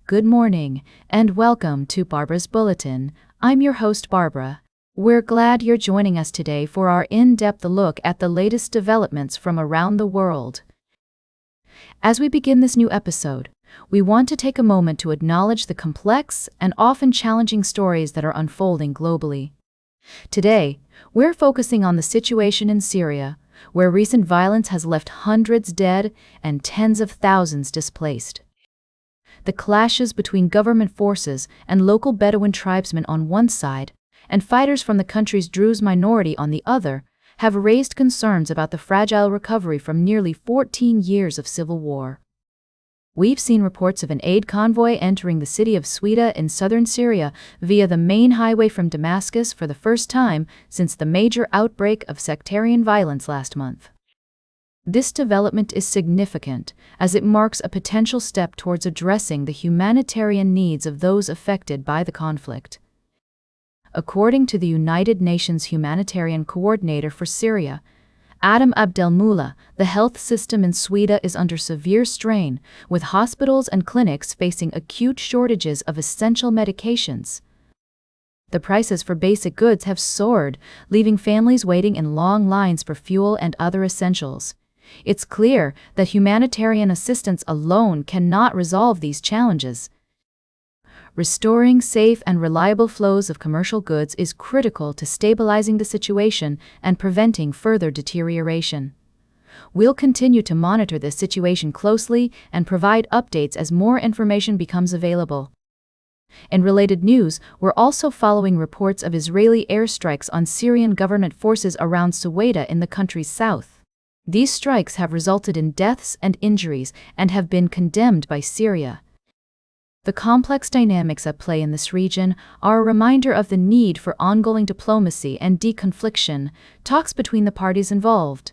Good morning, and welcome to Barbara's Bulletin. I'm your host, Barbara. We're glad you're joining us today for our in-depth look at the latest developments from around the world. As we begin this new episode, we want to take a moment to acknowledge the complex and often challenging stories that are unfolding globally. Today, we're focusing on the situation in Syria, where recent violence has left hundreds dead and tens of thousands displaced. The clashes between government forces and local Bedouin tribesmen on one side, and fighters from the country's Druze minority on the other, have raised concerns about the fragile recovery from nearly 14 years of civil war. We've seen reports of an aid convoy entering the city of Swida in southern Syria via the main highway from Damascus for the first time since the major outbreak of sectarian violence last month. This development is significant, as it marks a potential step towards addressing the humanitarian needs of those affected by the conflict. According to the United Nations Humanitarian Coordinator for Syria, Adam Abdelmoula, the health system in Swida is under severe strain, with hospitals and clinics facing acute shortages of essential medications. The prices for basic goods have soared, leaving families waiting in long lines for fuel and other essentials. It's clear that humanitarian assistance alone cannot resolve these challenges. Restoring safe and reliable flows of commercial goods is critical to stabilizing the situation and preventing further deterioration. We'll continue to monitor this situation closely and provide updates as more information becomes available. In related news, we're also following reports of Israeli airstrikes on Syrian government forces around Suwaida in the country's south. These strikes have resulted in deaths and injuries and have been condemned by Syria. The complex dynamics at play in this region are a reminder of the need for ongoing diplomacy and deconfliction, talks between the parties involved.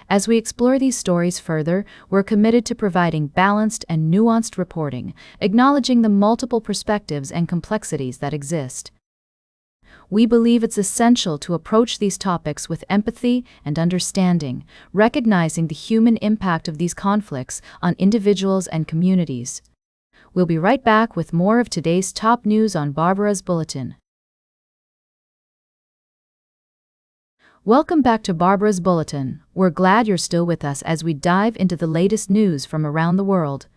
As we explore these stories further, we're committed to providing balanced and nuanced reporting, acknowledging the multiple perspectives and complexities that exist. We believe it's essential to approach these topics with empathy and understanding, recognizing the human impact of these conflicts on individuals and communities. We'll be right back with more of today's top news on Barbara's Bulletin. Welcome back to Barbara's Bulletin. We're glad you're still with us as we dive into the latest news from around the world.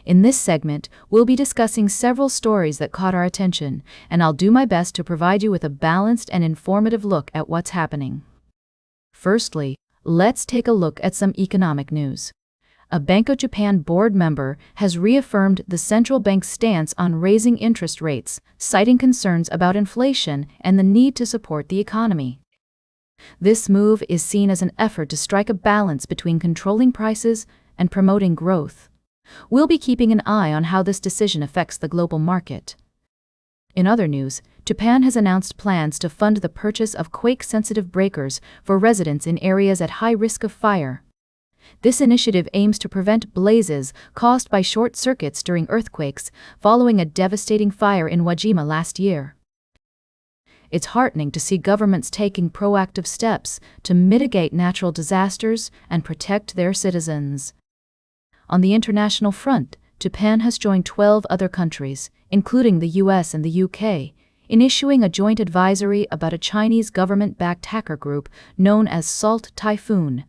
In this segment, we'll be discussing several stories that caught our attention, and I'll do my best to provide you with a balanced and informative look at what's happening. Firstly, let's take a look at some economic news. A Bank of Japan board member has reaffirmed the central bank's stance on raising interest rates, citing concerns about inflation and the need to support the economy. This move is seen as an effort to strike a balance between controlling prices and promoting growth. We'll be keeping an eye on how this decision affects the global market. In other news, Japan has announced plans to fund the purchase of quake-sensitive breakers for residents in areas at high risk of fire. This initiative aims to prevent blazes caused by short circuits during earthquakes following a devastating fire in Wajima last year. It's heartening to see governments taking proactive steps to mitigate natural disasters and protect their citizens. On the international front, Japan has joined 12 other countries, including the US and the UK, in issuing a joint advisory about a Chinese government-backed hacker group known as Salt Typhoon.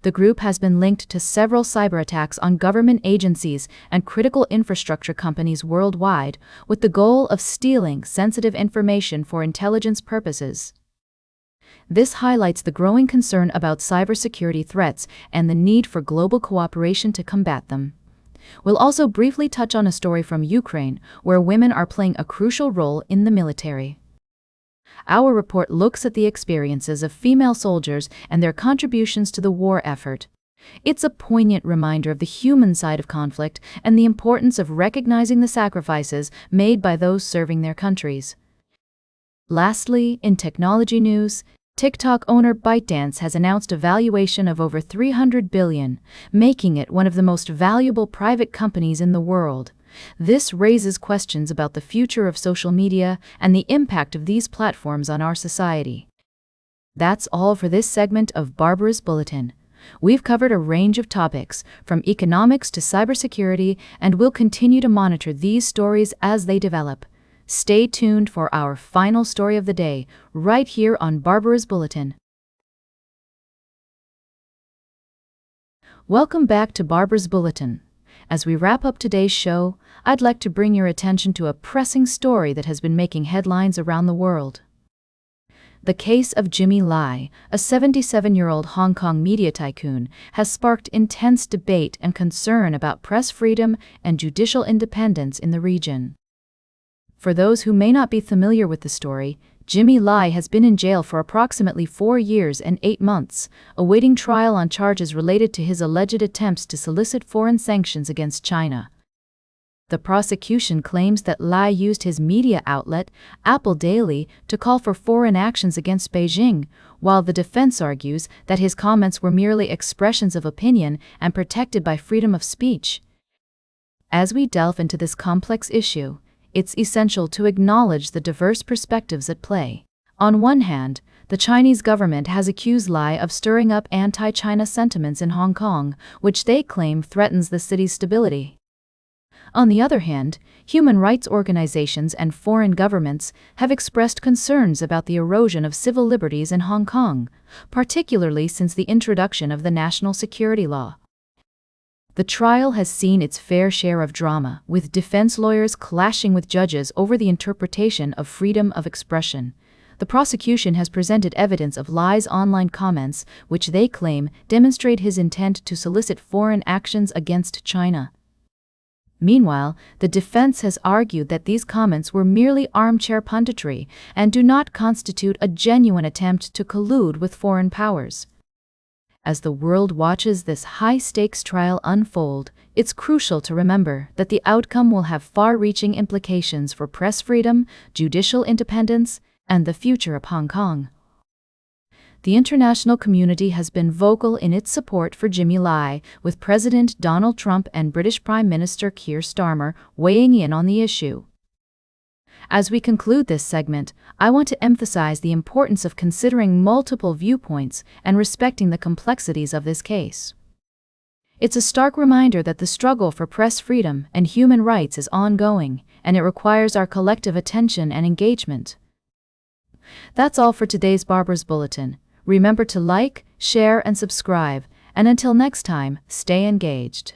The group has been linked to several cyber attacks on government agencies and critical infrastructure companies worldwide, with the goal of stealing sensitive information for intelligence purposes. This highlights the growing concern about cybersecurity threats and the need for global cooperation to combat them. We'll also briefly touch on a story from Ukraine, where women are playing a crucial role in the military. Our report looks at the experiences of female soldiers and their contributions to the war effort. It's a poignant reminder of the human side of conflict and the importance of recognizing the sacrifices made by those serving their countries. Lastly, in technology news, TikTok owner ByteDance has announced a valuation of over $300 billion, making it one of the most valuable private companies in the world. This raises questions about the future of social media and the impact of these platforms on our society. That's all for this segment of Barbara's Bulletin. We've covered a range of topics, from economics to cybersecurity, and we'll continue to monitor these stories as they develop. Stay tuned for our final story of the day, right here on Barbara's Bulletin. Welcome back to Barbara's Bulletin. As we wrap up today's show, I'd like to bring your attention to a pressing story that has been making headlines around the world. The case of Jimmy Lai, a 77-year-old Hong Kong media tycoon, has sparked intense debate and concern about press freedom and judicial independence in the region. For those who may not be familiar with the story, Jimmy Lai has been in jail for approximately 4 years and 8 months, awaiting trial on charges related to his alleged attempts to solicit foreign sanctions against China. The prosecution claims that Lai used his media outlet, Apple Daily, to call for foreign actions against Beijing, while the defense argues that his comments were merely expressions of opinion and protected by freedom of speech. As we delve into this complex issue, it's essential to acknowledge the diverse perspectives at play. On one hand, the Chinese government has accused Lai of stirring up anti-China sentiments in Hong Kong, which they claim threatens the city's stability. On the other hand, human rights organizations and foreign governments have expressed concerns about the erosion of civil liberties in Hong Kong, particularly since the introduction of the national security law. The trial has seen its fair share of drama, with defense lawyers clashing with judges over the interpretation of freedom of expression. The prosecution has presented evidence of Lai's online comments, which they claim demonstrate his intent to solicit foreign actions against China. Meanwhile, the defense has argued that these comments were merely armchair punditry and do not constitute a genuine attempt to collude with foreign powers. As the world watches this high-stakes trial unfold, it's crucial to remember that the outcome will have far-reaching implications for press freedom, judicial independence, and the future of Hong Kong. The international community has been vocal in its support for Jimmy Lai, with President Donald Trump and British Prime Minister Keir Starmer weighing in on the issue. As we conclude this segment, I want to emphasize the importance of considering multiple viewpoints and respecting the complexities of this case. It's a stark reminder that the struggle for press freedom and human rights is ongoing, and it requires our collective attention and engagement. That's all for today's Barbara's Bulletin. Remember to like, share, and subscribe, and until next time, stay engaged.